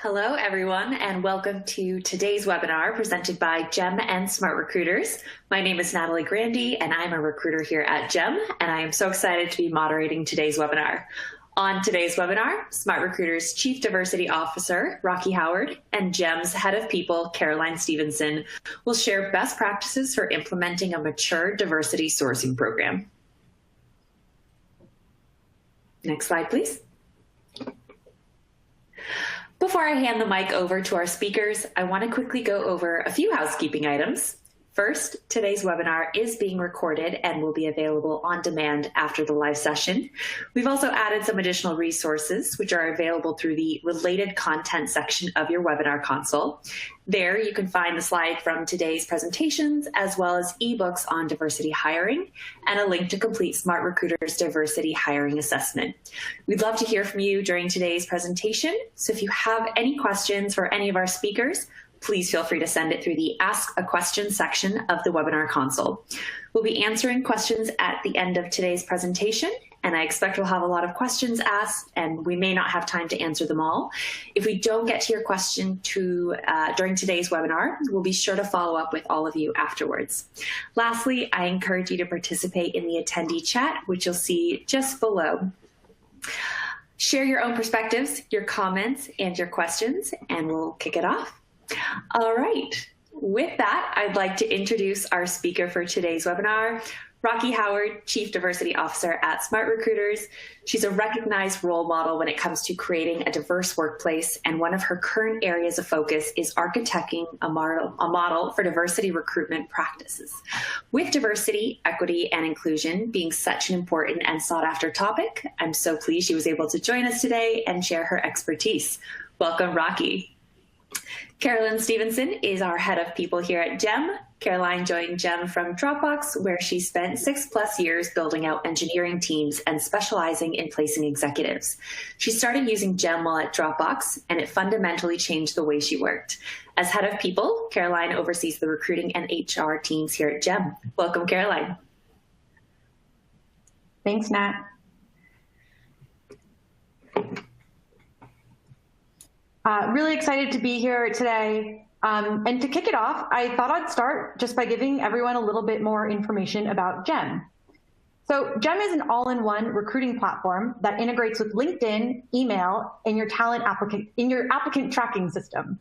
Hello, everyone, and welcome to today's webinar presented by Gem and SmartRecruiters. My name is Natalie Grandy, and I'm a recruiter here at Gem, and I am so excited to be moderating today's webinar. On today's webinar, SmartRecruiters Chief Diversity Officer, Rocki Howard, and Gem's Head of People, Caroline Stevenson, will share best practices for implementing a mature diversity sourcing program. Next slide, please. Before I hand the mic over to our speakers, I want to quickly go over a few housekeeping items. First, today's webinar is being recorded and will be available on demand after the live session. We've also added some additional resources which are available through the related content section of your webinar console. There you can find the slide from today's presentations as well as ebooks on diversity hiring and a link to complete SmartRecruiters diversity hiring assessment. We'd love to hear from you during today's presentation, so if you have any questions for any of our speakers, please feel free to send it through the Ask a Question section of the webinar console. We'll be answering questions at the end of today's presentation, and I expect we'll have a lot of questions asked, and we may not have time to answer them all. If we don't get to your question during today's webinar, we'll be sure to follow up with all of you afterwards. Lastly, I encourage you to participate in the attendee chat, which you'll see just below. Share your own perspectives, your comments, and your questions, and we'll kick it off. All right, with that, I'd like to introduce our speaker for today's webinar, Rocki Howard, Chief Diversity Officer at SmartRecruiters. She's a recognized role model when it comes to creating a diverse workplace, and one of her current areas of focus is architecting a model for diversity recruitment practices. With diversity, equity, and inclusion being such an important and sought-after topic, I'm so pleased she was able to join us today and share her expertise. Welcome, Rocki. Caroline Stevenson is our head of people here at Gem. Caroline joined Gem from Dropbox, where she spent 6+ years building out engineering teams and specializing in placing executives. She started using Gem while at Dropbox, and it fundamentally changed the way she worked. As head of people, Caroline oversees the recruiting and HR teams here at Gem. Welcome, Caroline. Thanks, Nat. Really excited to be here today. And to kick it off, I thought I'd start just by giving everyone a little bit more information about Gem. So Gem is an all-in-one recruiting platform that integrates with LinkedIn, email, and your applicant tracking system.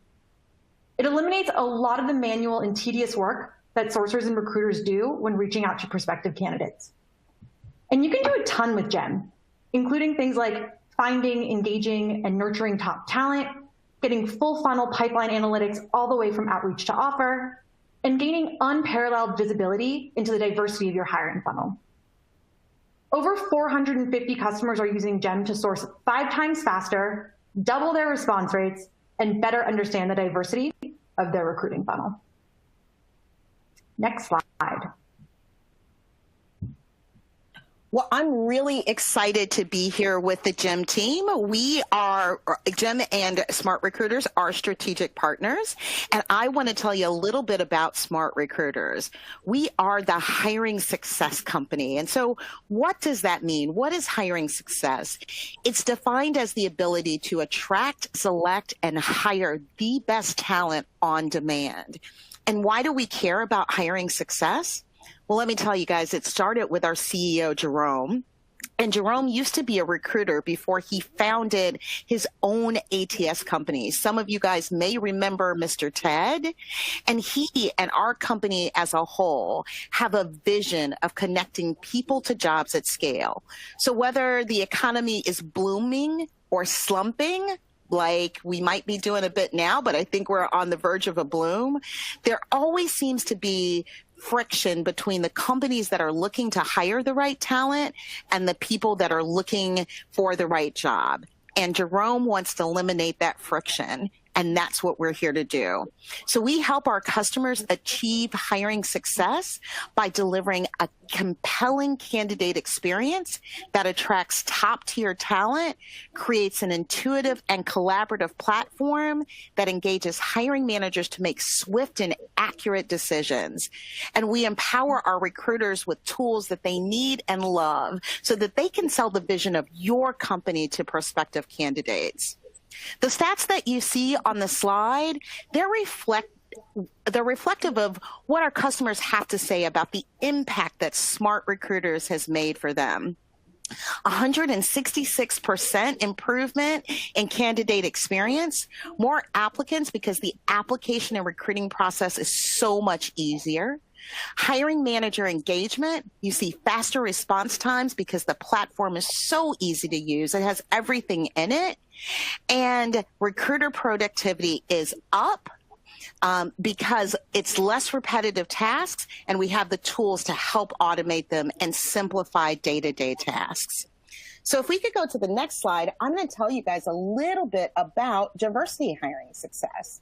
It eliminates a lot of the manual and tedious work that sourcers and recruiters do when reaching out to prospective candidates. And you can do a ton with Gem, including things like finding, engaging, and nurturing top talent, getting full funnel pipeline analytics all the way from outreach to offer, and gaining unparalleled visibility into the diversity of your hiring funnel. Over 450 customers are using Gem to source 5 times faster, double their response rates, and better understand the diversity of their recruiting funnel. Next slide. Well, I'm really excited to be here with the Gem team. Gem and SmartRecruiters are strategic partners, and I want to tell you a little bit about SmartRecruiters. We are the hiring success company. And so what does that mean? What is hiring success? It's defined as the ability to attract, select, and hire the best talent on demand. And why do we care about hiring success? Well, let me tell you guys, it started with our CEO, Jerome. And Jerome used to be a recruiter before he founded his own ATS company. Some of you guys may remember Mr. Ted. And he and our company as a whole have a vision of connecting people to jobs at scale. So whether the economy is blooming or slumping, like we might be doing a bit now, but I think we're on the verge of a bloom, there always seems to be friction between the companies that are looking to hire the right talent and the people that are looking for the right job. And Jerome wants to eliminate that friction. And that's what we're here to do. So we help our customers achieve hiring success by delivering a compelling candidate experience that attracts top-tier talent, creates an intuitive and collaborative platform that engages hiring managers to make swift and accurate decisions. And we empower our recruiters with tools that they need and love so that they can sell the vision of your company to prospective candidates. The stats that you see on the slide, they're reflective of what our customers have to say about the impact that SmartRecruiters has made for them. 166% improvement in candidate experience, more applicants because the application and recruiting process is so much easier. Hiring manager engagement, you see faster response times because the platform is so easy to use. It has everything in it. And recruiter productivity is up because it's less repetitive tasks, and we have the tools to help automate them and simplify day-to-day tasks. So if we could go to the next slide, I'm going to tell you guys a little bit about diversity hiring success.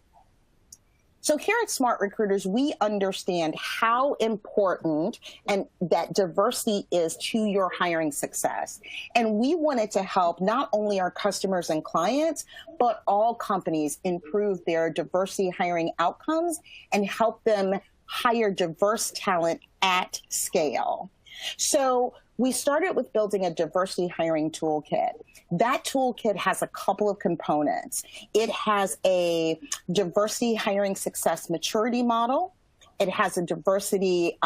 So here at SmartRecruiters, we understand how important and that diversity is to your hiring success. And we wanted to help not only our customers and clients, but all companies improve their diversity hiring outcomes and help them hire diverse talent at scale. So we started with building a diversity hiring toolkit. That toolkit has a couple of components. It has a diversity hiring success maturity model. It has a diversity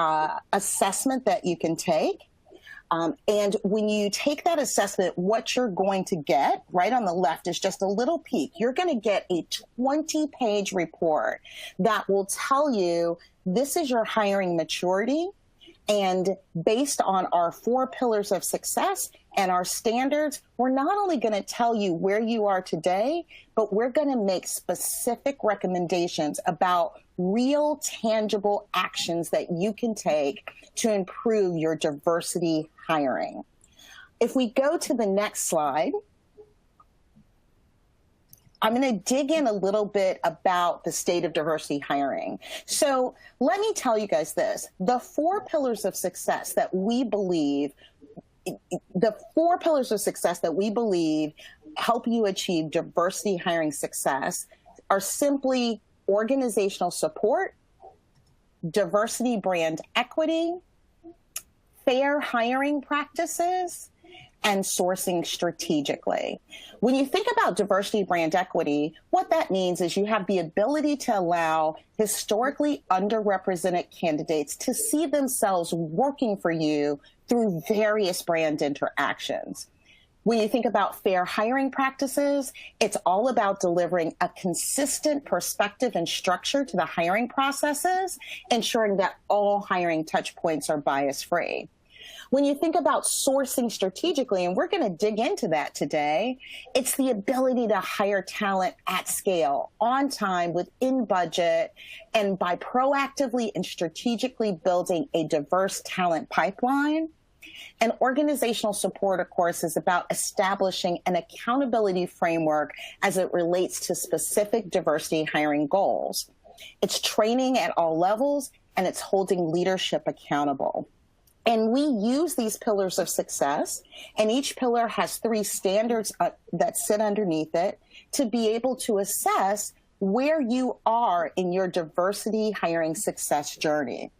assessment that you can take. And when you take that assessment, what you're going to get right on the left is just a little peek. You're going to get a 20-page report that will tell you this is your hiring maturity. And based on our 4 pillars of success and our standards, we're not only going to tell you where you are today, but we're going to make specific recommendations about real, tangible actions that you can take to improve your diversity hiring. If we go to the next slide, I'm going to dig in a little bit about the state of diversity hiring. So let me tell you guys this, the 4 pillars of success that we believe, help you achieve diversity hiring success are simply organizational support, diversity brand equity, fair hiring practices, and sourcing strategically. When you think about diversity brand equity, what that means is you have the ability to allow historically underrepresented candidates to see themselves working for you through various brand interactions. When you think about fair hiring practices, it's all about delivering a consistent perspective and structure to the hiring processes, ensuring that all hiring touch points are bias-free. When you think about sourcing strategically, and we're going to dig into that today, it's the ability to hire talent at scale, on time, within budget, and by proactively and strategically building a diverse talent pipeline. And organizational support, of course, is about establishing an accountability framework as it relates to specific diversity hiring goals. It's training at all levels, and it's holding leadership accountable. And we use these pillars of success, and each pillar has 3 standards that sit underneath it to be able to assess where you are in your diversity hiring success journey.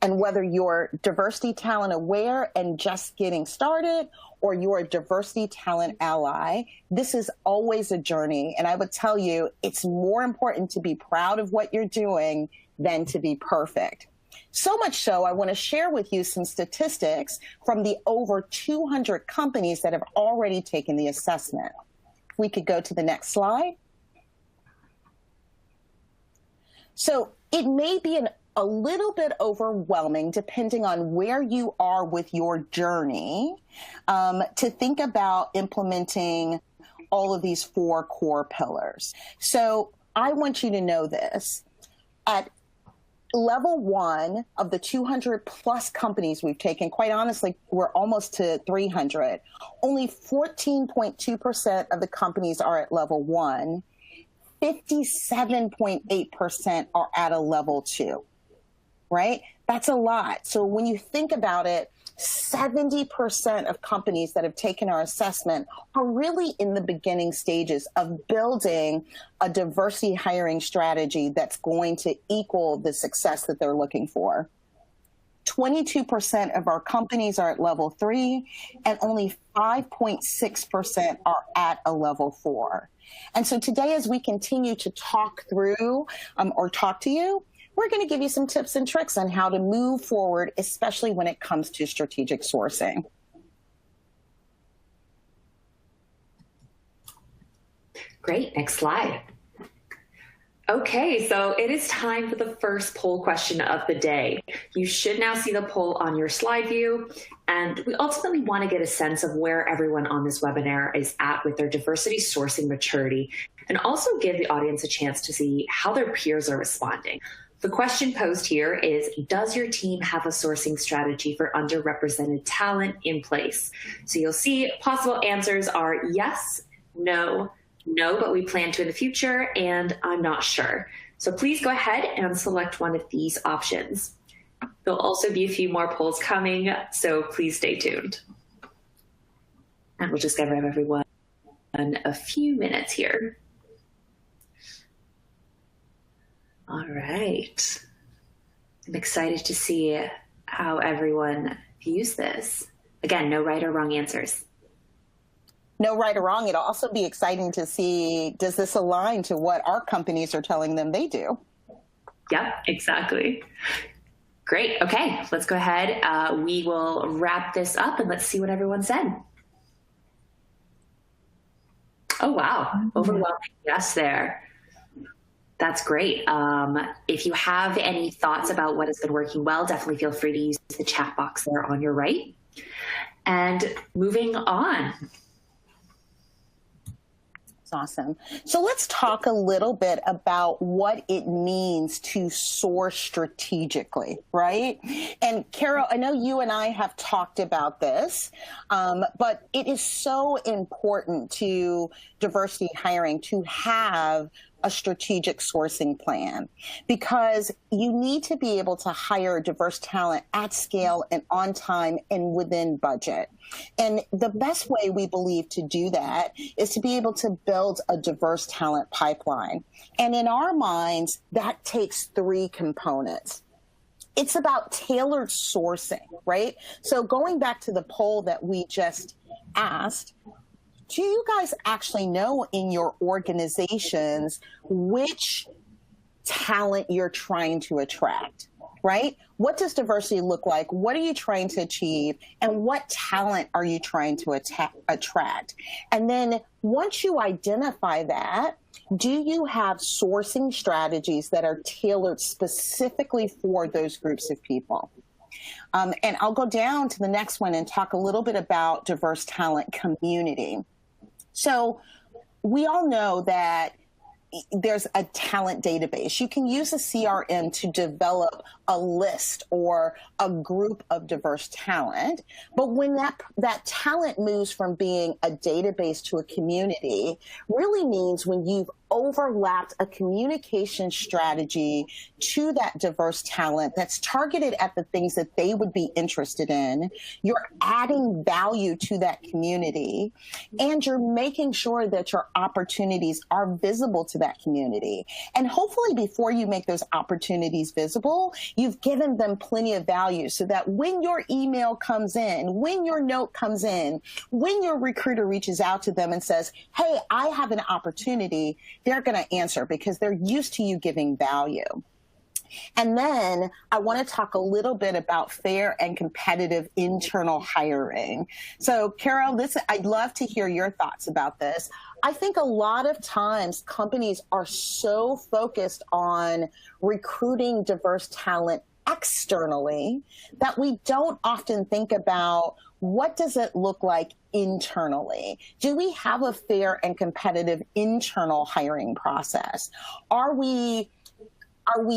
And whether you're diversity talent aware and just getting started, or you're a diversity talent ally, this is always a journey. And I would tell you, it's more important to be proud of what you're doing than to be perfect. So much so, I want to share with you some statistics from the over 200 companies that have already taken the assessment. We could go to the next slide. So it may be a little bit overwhelming, depending on where you are with your journey, to think about implementing all of these 4 core pillars. So I want you to know this. At level 1 of the 200 plus companies we've taken, quite honestly, we're almost to 300. Only 14.2% of the companies are at level 1. 57.8% are at a level 2, right? That's a lot. So when you think about it, 70% of companies that have taken our assessment are really in the beginning stages of building a diversity hiring strategy that's going to equal the success that they're looking for. 22% of our companies are at level 3, and only 5.6% are at a level 4. And so today, as we continue to talk through or talk to you, we're going to give you some tips and tricks on how to move forward, especially when it comes to strategic sourcing. Great. Next slide. Okay, so it is time for the first poll question of the day. You should now see the poll on your slide view, and we ultimately want to get a sense of where everyone on this webinar is at with their diversity sourcing maturity, and also give the audience a chance to see how their peers are responding. The question posed here is, does your team have a sourcing strategy for underrepresented talent in place? So you'll see possible answers are yes, no, but we plan to in the future, and I'm not sure. So please go ahead and select one of these options. There'll also be a few more polls coming, so please stay tuned. And we'll just give everyone a few minutes here. All right. I'm excited to see how everyone views this. Again, no right or wrong answers. No right or wrong. It'll also be exciting to see, does this align to what our companies are telling them they do? Yep, exactly. Great. Okay, let's go ahead. We will wrap this up and let's see what everyone said. Oh, wow. Overwhelming yes there. That's great. If you have any thoughts about what has been working well, definitely feel free to use the chat box there on your right. And moving on. Awesome. So let's talk a little bit about what it means to source strategically, right? And Carol, I know you and I have talked about this, but it is so important to diversity hiring to have a strategic sourcing plan, because you need to be able to hire diverse talent at scale and on time and within budget. And the best way we believe to do that is to be able to build a diverse talent pipeline. And in our minds, that takes three components. It's about tailored sourcing, right? So going back to the poll that we just asked, do you guys actually know in your organizations which talent you're trying to attract, right? What does diversity look like? What are you trying to achieve? And what talent are you trying to attract? And then once you identify that, do you have sourcing strategies that are tailored specifically for those groups of people? And I'll go down to the next one and talk a little bit about diverse talent community. So we all know that there's a talent database. You can use a CRM to develop a list or a group of diverse talent. But when that talent moves from being a database to a community, really means when you've overlapped a communication strategy to that diverse talent that's targeted at the things that they would be interested in, you're adding value to that community, and you're making sure that your opportunities are visible to that community. And hopefully before you make those opportunities visible, you've given them plenty of value so that when your email comes in, when your note comes in, when your recruiter reaches out to them and says, hey, I have an opportunity, they're going to answer because they're used to you giving value. And then I want to talk a little bit about fair and competitive internal hiring. So Carol, I'd love to hear your thoughts about this. I think a lot of times companies are so focused on recruiting diverse talent externally that we don't often think about what does it look like internally? Do we have a fair and competitive internal hiring process? Are we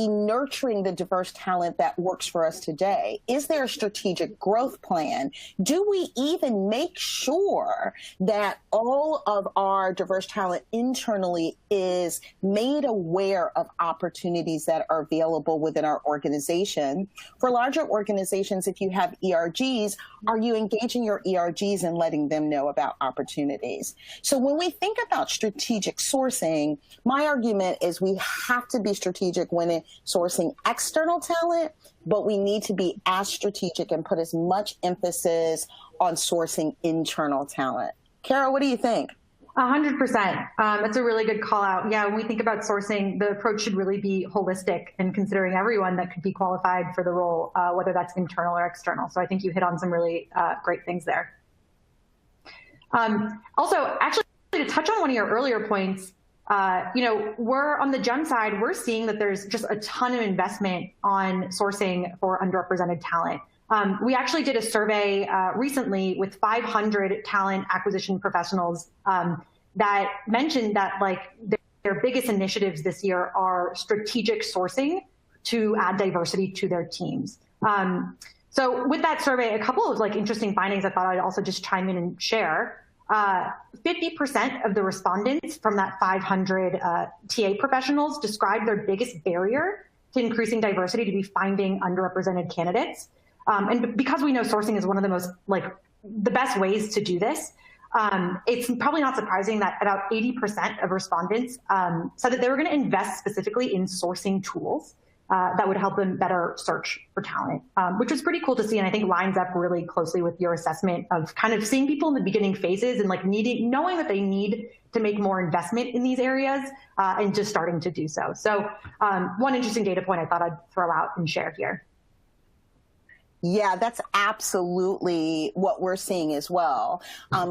nurturing the diverse talent that works for us today? Is there a strategic growth plan? Do we even make sure that all of our diverse talent internally is made aware of opportunities that are available within our organization? For larger organizations, if you have ERGs, are you engaging your ERGs and letting them know about opportunities? So when we think about strategic sourcing, my argument is we have to be strategic when sourcing external talent, but we need to be as strategic and put as much emphasis on sourcing internal talent. Carol, what do you think? 100%. That's a really good call out. Yeah, when we think about sourcing, the approach should really be holistic and considering everyone that could be qualified for the role, whether that's internal or external. So I think you hit on some really great things there. Also, actually, to touch on one of your earlier points, we're on the GEM side, we're seeing that there's just a ton of investment on sourcing for underrepresented talent. We actually did a survey recently with 500 talent acquisition professionals that mentioned that their biggest initiatives this year are strategic sourcing to add diversity to their teams. So with that survey, a couple of interesting findings I thought I'd also just chime in and share. 50% of the respondents from that 500 TA professionals described their biggest barrier to increasing diversity to be finding underrepresented candidates. And because we know sourcing is one of the most, the best ways to do this, it's probably not surprising that about 80% of respondents said that they were going to invest specifically in sourcing tools that would help them better search for talent, which was pretty cool to see. And I think lines up really closely with your assessment of kind of seeing people in the beginning phases and knowing that they need to make more investment in these areas and just starting to do so. So one interesting data point I thought I'd throw out and share here. Yeah, that's absolutely what we're seeing as well.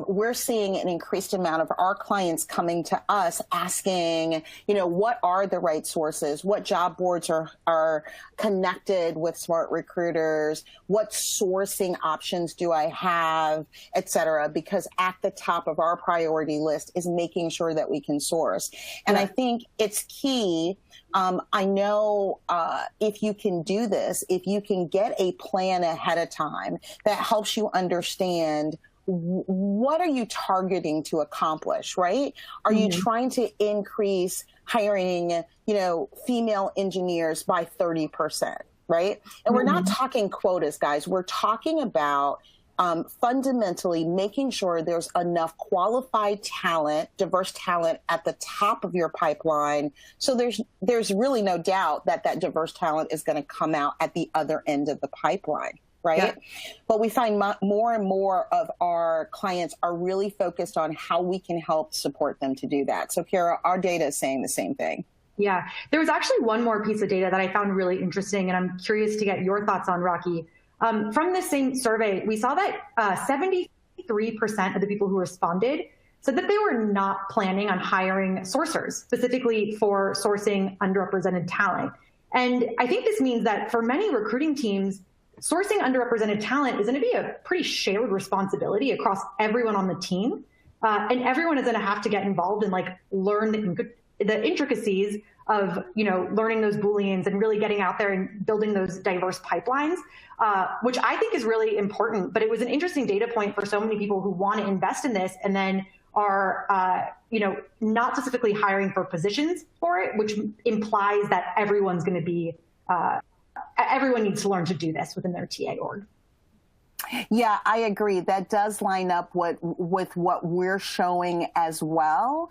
We're seeing an increased amount of our clients coming to us asking, what are the right sources? What job boards are connected with SmartRecruiters? What sourcing options do I have, et cetera? Because at the top of our priority list is making sure that we can source. And I think it's key. I know if you can do this, if you can get a plan ahead of time that helps you understand what are you targeting to accomplish, right? Are you trying to increase hiring, female engineers by 30%, right? And we're not talking quotas, guys. We're talking about fundamentally making sure there's enough qualified talent, diverse talent at the top of your pipeline. So there's really no doubt that that diverse talent is going to come out at the other end of the pipeline, right? Yeah. But we find more and more of our clients are really focused on how we can help support them to do that. So Kara, our data is saying the same thing. Yeah, there was actually one more piece of data that I found really interesting, and I'm curious to get your thoughts on, Rocki. From this same survey, we saw that 73% of the people who responded said that they were not planning on hiring sourcers, specifically for sourcing underrepresented talent. And I think this means that for many recruiting teams, sourcing underrepresented talent is going to be a pretty shared responsibility across everyone on the team. And everyone is going to have to get involved and learn the intricacies of, learning those Booleans and really getting out there and building those diverse pipelines, which I think is really important. But it was an interesting data point for so many people who want to invest in this and then are, not specifically hiring for positions for it, which implies that everyone's going to be, everyone needs to learn to do this within their TA org. Yeah, I agree. That does line up with what we're showing as well.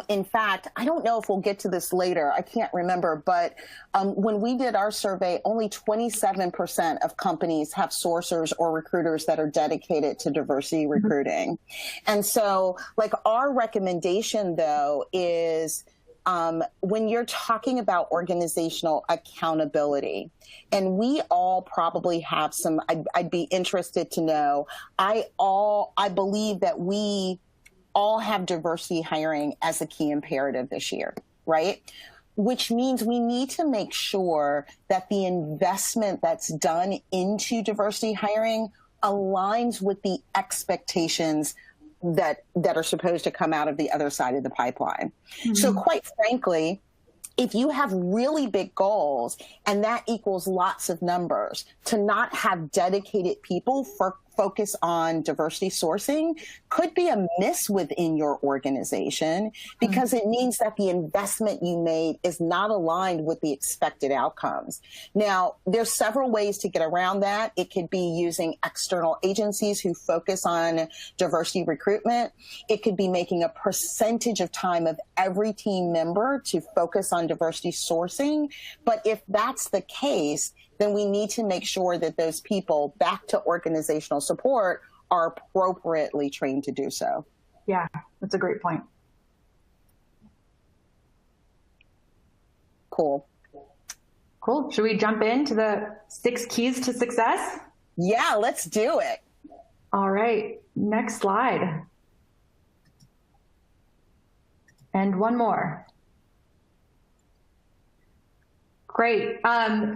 In fact, I don't know if we'll get to this later. I can't remember. But when we did our survey, only 27% of companies have sourcers or recruiters that are dedicated to diversity recruiting. And so our recommendation, though, is when you're talking about organizational accountability, and we all probably have some, I'd be interested to know, I believe that we all have diversity hiring as a key imperative this year, right? Which means we need to make sure that the investment that's done into diversity hiring aligns with the expectations that are supposed to come out of the other side of the pipeline. Mm-hmm. So quite frankly, if you have really big goals and that equals lots of numbers, to not have dedicated people for focus on diversity sourcing could be a miss within your organization because it means that the investment you made is not aligned with the expected outcomes. Now, there's several ways to get around that. It could be using external agencies who focus on diversity recruitment. It could be making a percentage of time of every team member to focus on diversity sourcing. But if that's the case, then we need to make sure that those people, back to organizational support, are appropriately trained to do so. Yeah, that's a great point. Cool. Cool. Should we jump into the 6 keys to success? Yeah, let's do it. All right. Next slide. And one more. Great.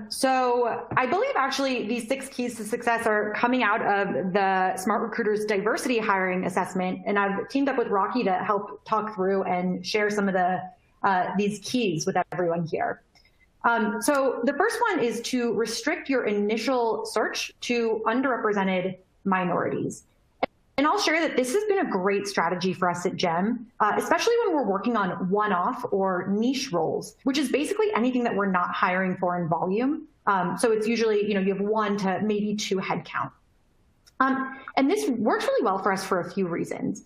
So I believe actually these 6 keys to success are coming out of the SmartRecruiters Diversity Hiring Assessment, and I've teamed up with Rocki to help talk through and share some of these keys with everyone here. So the first one is to restrict your initial search to underrepresented minorities. And I'll share that this has been a great strategy for us at Gem, especially when we're working on one-off or niche roles, which is basically anything that we're not hiring for in volume. So it's usually, you have 1 to maybe 2 headcount. And this works really well for us for a few reasons.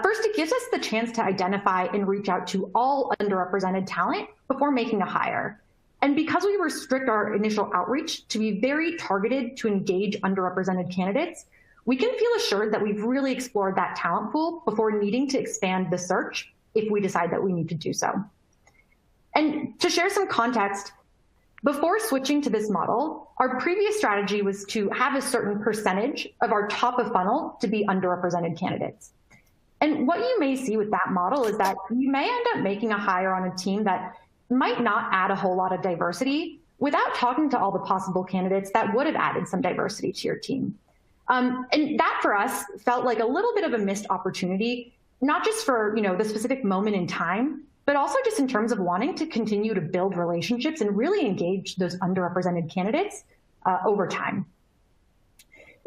First, it gives us the chance to identify and reach out to all underrepresented talent before making a hire. And because we restrict our initial outreach to be very targeted to engage underrepresented candidates, we can feel assured that we've really explored that talent pool before needing to expand the search if we decide that we need to do so. And to share some context, before switching to this model, our previous strategy was to have a certain percentage of our top of funnel to be underrepresented candidates. And what you may see with that model is that you may end up making a hire on a team that might not add a whole lot of diversity without talking to all the possible candidates that would have added some diversity to your team. And that for us felt like a little bit of a missed opportunity, not just for the specific moment in time, but also just in terms of wanting to continue to build relationships and really engage those underrepresented candidates over time.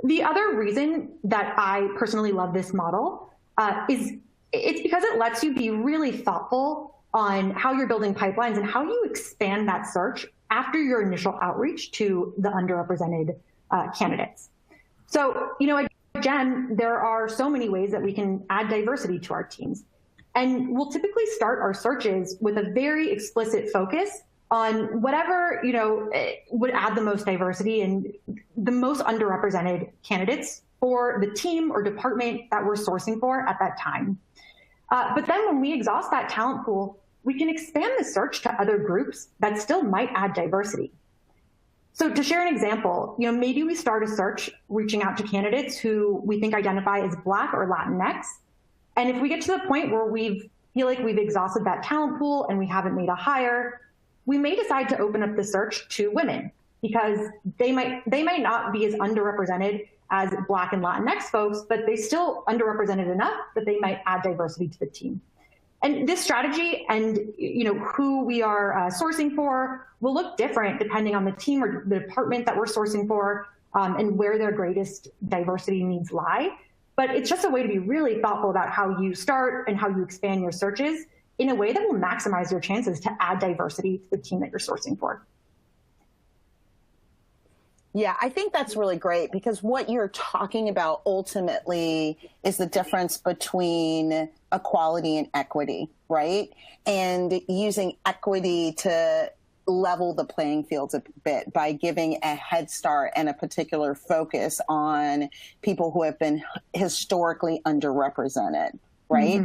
The other reason that I personally love this model is it's because it lets you be really thoughtful on how you're building pipelines and how you expand that search after your initial outreach to the underrepresented candidates. So, at Gem, there are so many ways that we can add diversity to our teams. And we'll typically start our searches with a very explicit focus on whatever, would add the most diversity and the most underrepresented candidates for the team or department that we're sourcing for at that time. But then when we exhaust that talent pool, we can expand the search to other groups that still might add diversity. So to share an example, maybe we start a search reaching out to candidates who we think identify as Black or Latinx. And if we get to the point where we feel like we've exhausted that talent pool and we haven't made a hire, we may decide to open up the search to women because they might not be as underrepresented as Black and Latinx folks, but they still underrepresented enough that they might add diversity to the team. And this strategy and who we are sourcing for will look different depending on the team or the department that we're sourcing for and where their greatest diversity needs lie. But it's just a way to be really thoughtful about how you start and how you expand your searches in a way that will maximize your chances to add diversity to the team that you're sourcing for. Yeah, I think that's really great because what you're talking about ultimately is the difference between equality and equity, right? And using equity to level the playing fields a bit by giving a head start and a particular focus on people who have been historically underrepresented, right?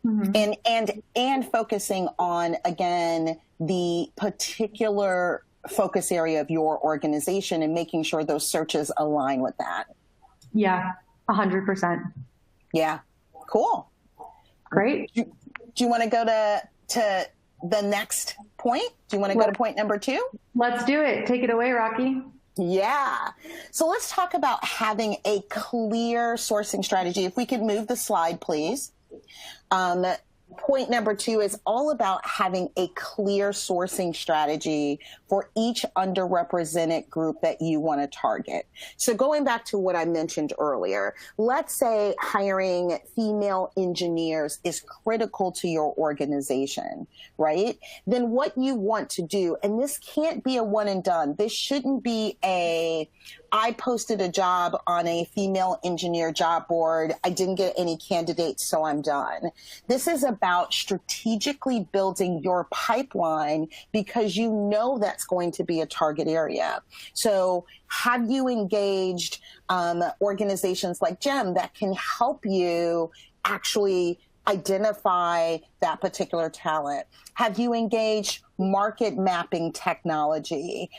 Mm-hmm. Mm-hmm. And focusing on, again, the particular focus area of your organization and making sure those searches align with that. Yeah, 100%. Yeah, cool. Great. Do you want to go to the next point? Do you want to go to point number 2? Let's do it. Take it away, Rocki. Yeah. So let's talk about having a clear sourcing strategy. If we could move the slide, please. Point number 2 is all about having a clear sourcing strategy for each underrepresented group that you want to target. So going back to what I mentioned earlier, let's say hiring female engineers is critical to your organization, right? Then what you want to do, and this can't be a one and done. This shouldn't be I posted a job on a female engineer job board. I didn't get any candidates, so I'm done. This is about strategically building your pipeline because you know that's going to be a target area. So have you engaged organizations like Gem that can help you actually identify that particular talent? Have you engaged market mapping technology?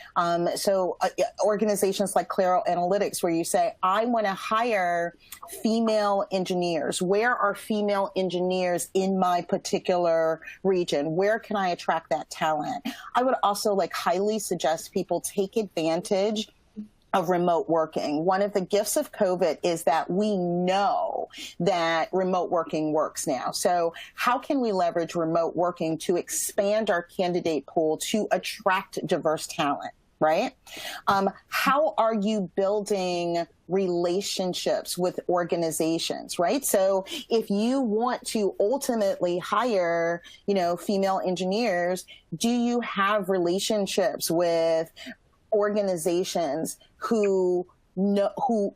Organizations like Claro Analytics, where you say, I want to hire female engineers. Where are female engineers in my particular region? Where can I attract that talent? I would also highly suggest people take advantage of remote working. One of the gifts of COVID is that we know that remote working works now. So how can we leverage remote working to expand our candidate pool to attract diverse talent, right? How are you building relationships with organizations, right? So if you want to ultimately hire, female engineers, do you have relationships with organizations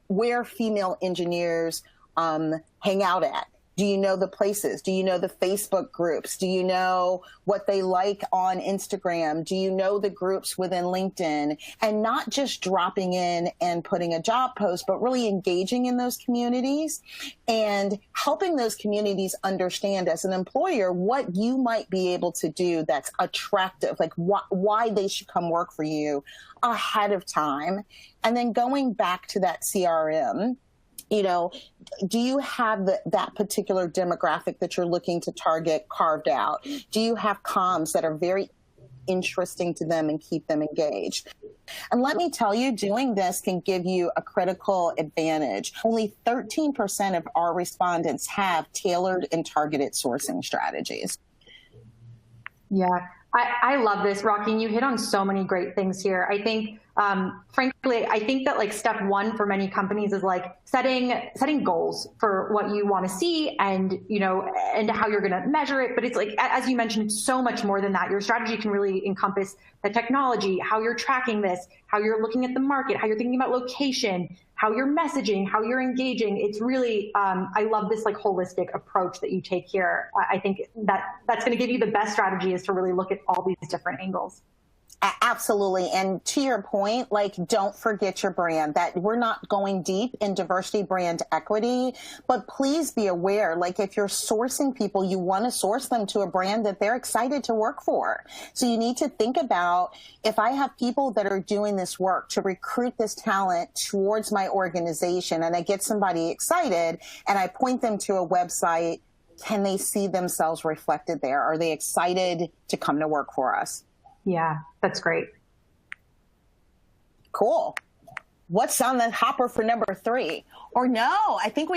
where female engineers hang out at? Do you know the places? Do you know the Facebook groups? Do you know what they like on Instagram? Do you know the groups within LinkedIn? And not just dropping in and putting a job post, but really engaging in those communities and helping those communities understand as an employer what you might be able to do that's attractive, why they should come work for you ahead of time. And then going back to that CRM, do you have that particular demographic that you're looking to target carved out? Do you have comms that are very interesting to them and keep them engaged? And let me tell you, doing this can give you a critical advantage. Only 13% of our respondents have tailored and targeted sourcing strategies. Yeah, I love this, Rocki, and you hit on so many great things here. I think, frankly, I think that step one for many companies is setting goals for what you want to see and, and how you're going to measure it. But it's as you mentioned, it's so much more than that. Your strategy can really encompass the technology, how you're tracking this, how you're looking at the market, how you're thinking about location, how you're messaging, how you're engaging. It's really, I love this holistic approach that you take here. I think that's going to give you the best strategy is to really look at all these different angles. Absolutely. And to your point, don't forget your brand. That we're not going deep in diversity brand equity, but please be aware, if you're sourcing people, you want to source them to a brand that they're excited to work for. So you need to think about, if I have people that are doing this work to recruit this talent towards my organization and I get somebody excited and I point them to a website, can they see themselves reflected there? Are they excited to come to work for us? Yeah, that's great. Cool. What's on the hopper for number 3? Or no, I think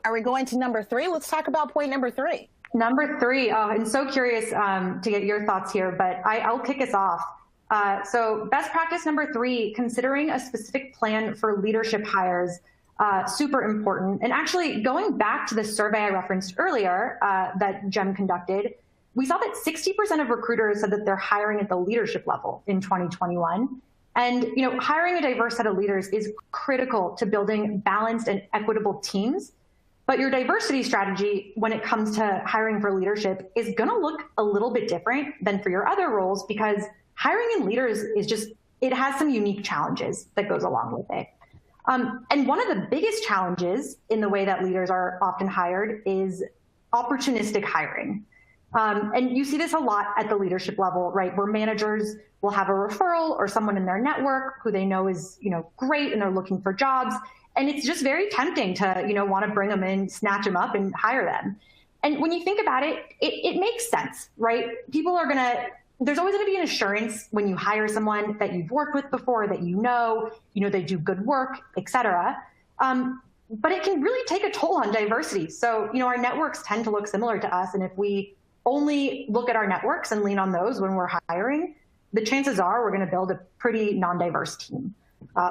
are we going to number 3? Let's talk about point number 3. Number 3, I'm so curious to get your thoughts here, but I'll kick us off. So best practice number 3, considering a specific plan for leadership hires, super important. And actually going back to the survey I referenced earlier that Gem conducted, we saw that 60% of recruiters said that they're hiring at the leadership level in 2021. And hiring a diverse set of leaders is critical to building balanced and equitable teams. But your diversity strategy when it comes to hiring for leadership is going to look a little bit different than for your other roles, because hiring in leaders it has some unique challenges that goes along with it. And one of the biggest challenges in the way that leaders are often hired is opportunistic hiring. And you see this a lot at the leadership level, right? Where managers will have a referral or someone in their network who they know is, great and they're looking for jobs. And it's just very tempting to, want to bring them in, snatch them up and hire them. And when you think about it, it makes sense, right? There's always going to be an assurance when you hire someone that you've worked with before, that they do good work, et cetera. But it can really take a toll on diversity. So, our networks tend to look similar to us. And if we only look at our networks and lean on those when we're hiring, the chances are we're going to build a pretty non-diverse team,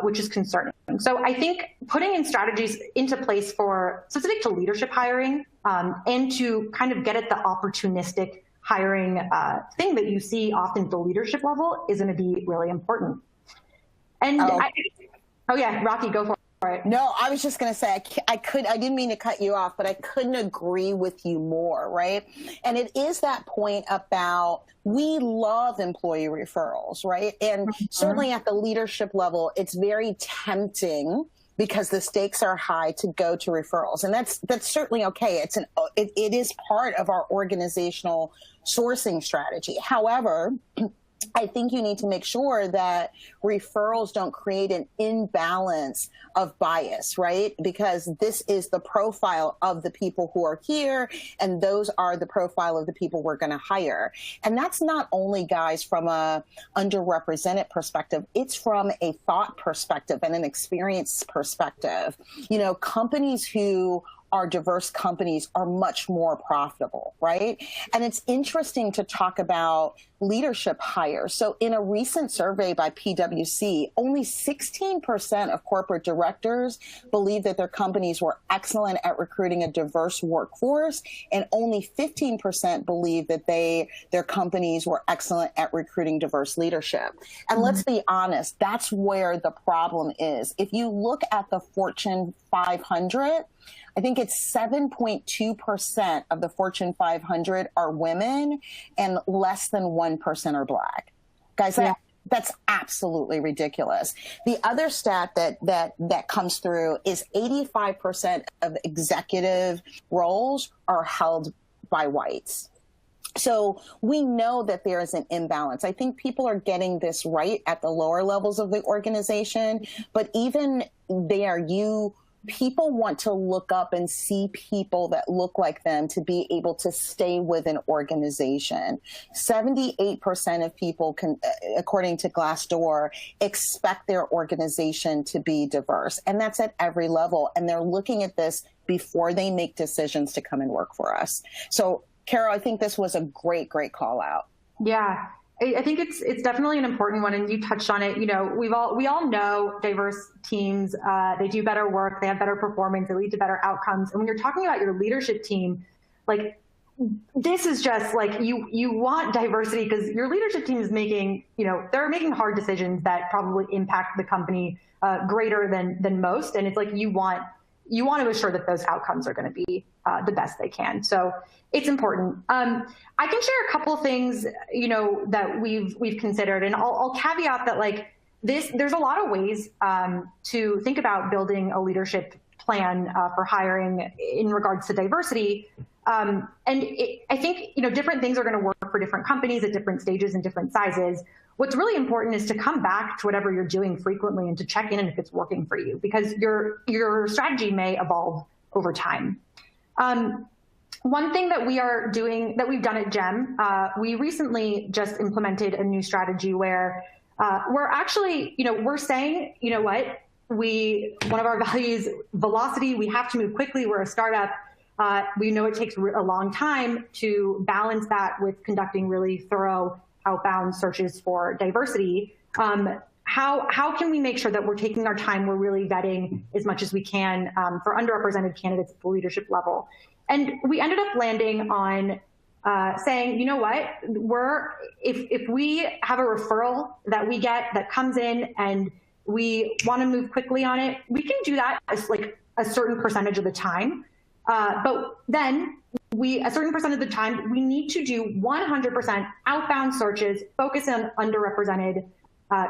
which is concerning. So I think putting in strategies into place for specific to leadership hiring and to kind of get at the opportunistic hiring thing that you see often at the leadership level is going to be really important. And Rocki, go for it. No, I was just going to say, I didn't mean to cut you off, but I couldn't agree with you more, right? And it is that point about, we love employee referrals, right? And certainly at the leadership level, it's very tempting because the stakes are high to go to referrals. And that's certainly okay. It is part of our organizational sourcing strategy. However, I think you need to make sure that referrals don't create an imbalance of bias, right? Because this is the profile of the people who are here, and those are the profile of the people we're going to hire. And that's not only, guys, from a underrepresented perspective, it's from a thought perspective and an experience perspective. You know, companies who are diverse companies are much more profitable, right? And it's interesting to talk about leadership hires. So in a recent survey by PwC, only 16% of corporate directors believe that their companies were excellent at recruiting a diverse workforce, and only 15% believe that their companies were excellent at recruiting diverse leadership. And let's be honest, that's where the problem is. If you look at the Fortune 500, I think it's 7.2% of the Fortune 500 are women, and less than 1% are Black. Guys, that's absolutely ridiculous. The other stat that comes through is 85% of executive roles are held by whites. So we know that there is an imbalance. I think people are getting this right at the lower levels of the organization, but even there, people want to look up and see people that look like them to be able to stay with an organization. 78% of people can, according to Glassdoor, expect their organization to be diverse. And that's at every level. And they're looking at this before they make decisions to come and work for us. So, Carol, I think this was a great call out. Yeah. I think it's definitely an important one, and you touched on it. You know, we all know diverse teams, they do better work, they have better performance, they lead to better outcomes. And when you're talking about your leadership team, like, this is just like, you want diversity because your leadership team is making, they're making hard decisions that probably impact the company greater than most. And it's like, you want to assure that those outcomes are going to be the best they can. So it's important. I can share a couple of things, that we've considered, and I'll caveat that, like, there's a lot of ways to think about building a leadership plan for hiring in regards to diversity. I think, different things are going to work for different companies at different stages and different sizes. What's really important is to come back to whatever you're doing frequently and to check in if it's working for you, because your strategy may evolve over time. One thing that we've done at Gem, we recently just implemented a new strategy where we're actually, we're saying, one of our values, velocity, we have to move quickly. We're a startup. We know it takes a long time to balance that with conducting really thorough outbound searches for diversity. How can we make sure that we're taking our time, we're really vetting as much as we can for underrepresented candidates at the leadership level? And we ended up landing on saying, if we have a referral that we get that comes in and we want to move quickly on it, we can do that as like a certain percentage of the time. But then a certain percent of the time, we need to do 100% outbound searches, focus on underrepresented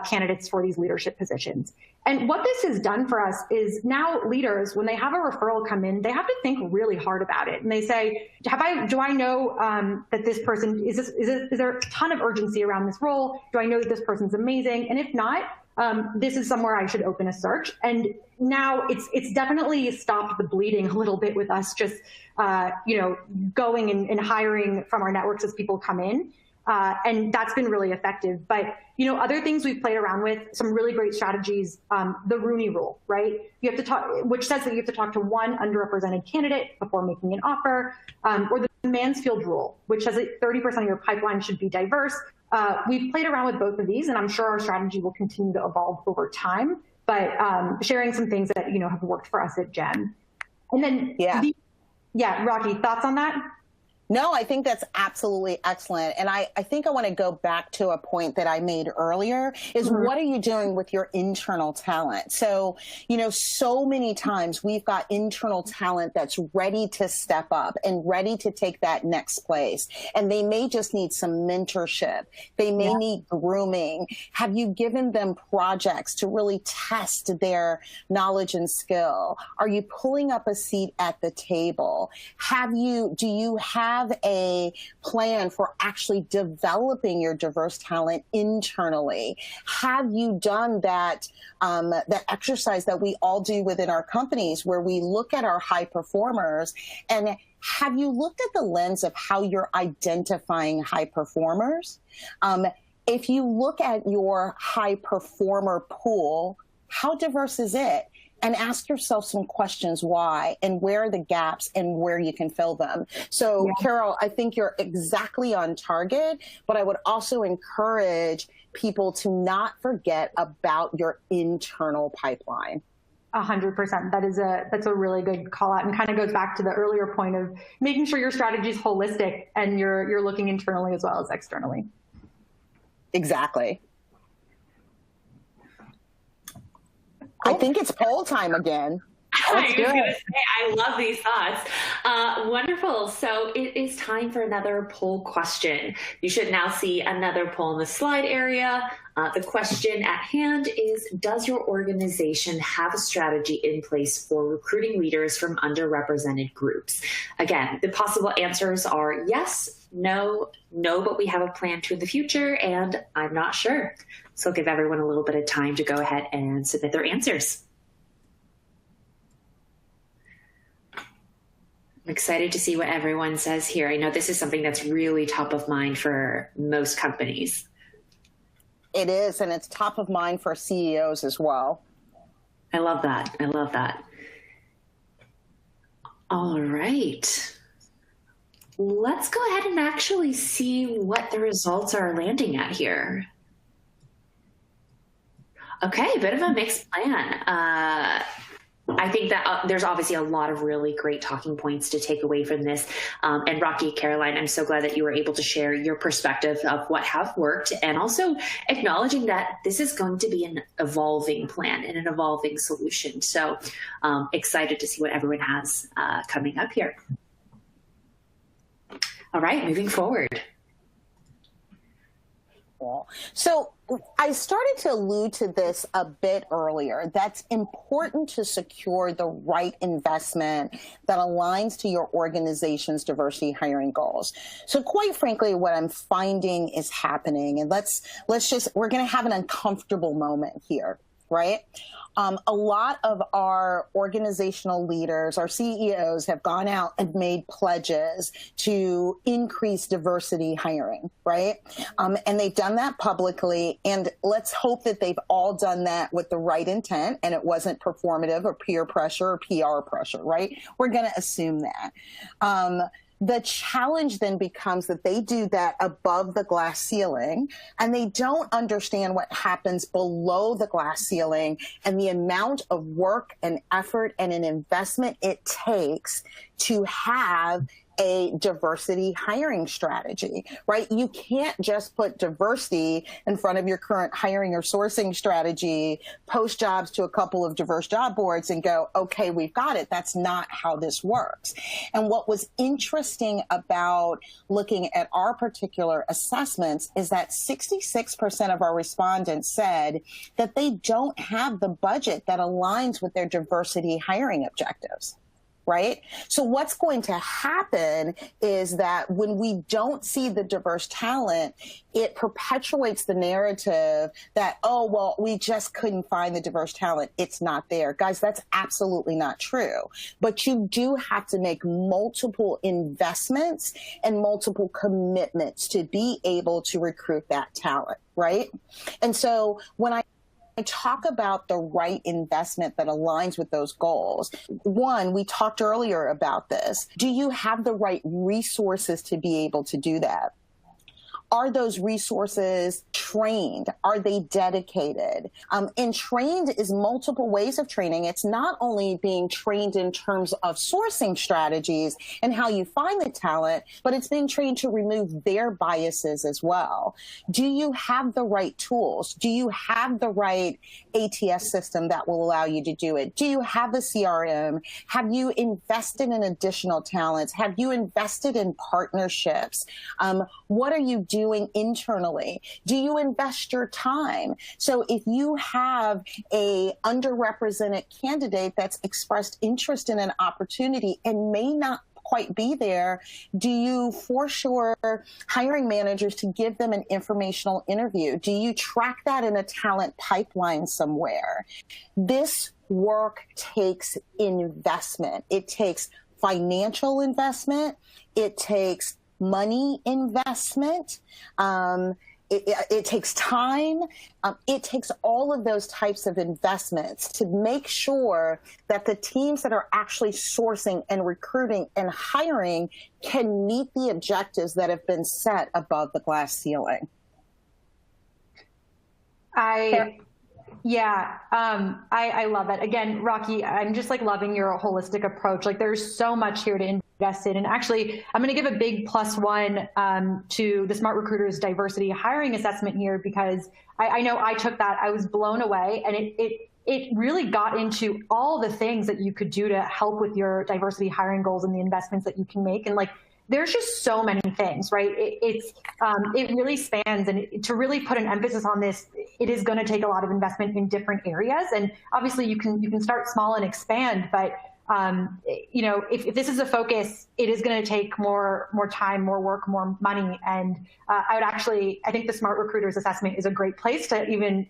candidates for these leadership positions. And what this has done for us is now leaders, when they have a referral come in, they have to think really hard about it. And they say, do I know that this person, is there a ton of urgency around this role? Do I know that this person's amazing? And if not, this is somewhere I should open a search. And now it's definitely stopped the bleeding a little bit with us just, going and hiring from our networks as people come in. And that's been really effective. But, other things we've played around with, some really great strategies, the Rooney Rule, right? You have to talk, which says that you have to talk to one underrepresented candidate before making an offer, or the Mansfield Rule, which says that 30% of your pipeline should be diverse. We've played around with both of these, and I'm sure our strategy will continue to evolve over time, but sharing some things that, have worked for us at Gem. And then, Rocki, thoughts on that? No, I think that's absolutely excellent. And I think I want to go back to a point that I made earlier is what are you doing with your internal talent? So, so many times we've got internal talent that's ready to step up and ready to take that next place. And they may just need some mentorship. They may need grooming. Have you given them projects to really test their knowledge and skill? Are you pulling up a seat at the table? Do you have a plan for actually developing your diverse talent internally? Have you done that exercise that we all do within our companies where we look at our high performers, and have you looked at the lens of how you're identifying high performers? If you look at your high performer pool, how diverse is it? And ask yourself some questions why and where are the gaps and where you can fill them. So, Carol, I think you're exactly on target, but I would also encourage people to not forget about your internal pipeline. 100%. That's a really good call out, and kind of goes back to the earlier point of making sure your strategy is holistic and you're looking internally as well as externally. Exactly. I think it's poll time again. I love these thoughts. Wonderful. So it is time for another poll question. You should now see another poll in the slide area. The question at hand is, does your organization have a strategy in place for recruiting leaders from underrepresented groups? Again, the possible answers are yes, no, but we have a plan to in the future, and I'm not sure. So I'll give everyone a little bit of time to go ahead and submit their answers. I'm excited to see what everyone says here. I know this is something that's really top of mind for most companies. It is, and it's top of mind for CEOs as well. I love that. I love that. All right. Let's go ahead and actually see what the results are landing at here. Okay, a bit of a mixed plan. I think that there's obviously a lot of really great talking points to take away from this. And Rocki, Caroline, I'm so glad that you were able to share your perspective of what have worked, and also acknowledging that this is going to be an evolving plan and an evolving solution. So excited to see what everyone has coming up here. All right, moving forward. So I started to allude to this a bit earlier. That's important to secure the right investment that aligns to your organization's diversity hiring goals. So quite frankly, what I'm finding is happening, and we're going to have an uncomfortable moment here, right? A lot of our organizational leaders, our CEOs, have gone out and made pledges to increase diversity hiring, right? And they've done that publicly. And let's hope that they've all done that with the right intent and it wasn't performative or peer pressure or PR pressure, right? We're going to assume that. The challenge then becomes that they do that above the glass ceiling and they don't understand what happens below the glass ceiling and the amount of work and effort and an investment it takes to have a diversity hiring strategy, right? You can't just put diversity in front of your current hiring or sourcing strategy, post jobs to a couple of diverse job boards and go, okay, we've got it. That's not how this works. And what was interesting about looking at our particular assessments is that 66% of our respondents said that they don't have the budget that aligns with their diversity hiring objectives. Right? So what's going to happen is that when we don't see the diverse talent, it perpetuates the narrative that, oh, well, we just couldn't find the diverse talent. It's not there. Guys, that's absolutely not true. But you do have to make multiple investments and multiple commitments to be able to recruit that talent, right? And so when I talk about the right investment that aligns with those goals. One, we talked earlier about this. Do you have the right resources to be able to do that? Are those resources trained? Are they dedicated? And trained is multiple ways of training. It's not only being trained in terms of sourcing strategies and how you find the talent, but it's being trained to remove their biases as well. Do you have the right tools? Do you have the right ATS system that will allow you to do it? Do you have a CRM? Have you invested in additional talents? Have you invested in partnerships? What are you doing internally? Do you invest your time? So if you have a underrepresented candidate that's expressed interest in an opportunity and may not quite be there, do you force your hiring managers to give them an informational interview? Do you track that in a talent pipeline somewhere? This work takes investment. It takes financial investment. It takes money investment. It takes time. It takes all of those types of investments to make sure that the teams that are actually sourcing and recruiting and hiring can meet the objectives that have been set above the glass ceiling. I love it. Again, Rocki, I'm just like loving your holistic approach. Like there's so much here to invest in. And actually, I'm going to give a big +1 to the SmartRecruiters diversity hiring assessment here, because I know I took that. I was blown away, and it really got into all the things that you could do to help with your diversity hiring goals and the investments that you can make. And like, there's just so many things, right? It really spans, and to really put an emphasis on this, it is going to take a lot of investment in different areas. And obviously you can start small and expand, but if this is a focus, it is going to take more time, more work, more money. And I think the SmartRecruiters assessment is a great place to even,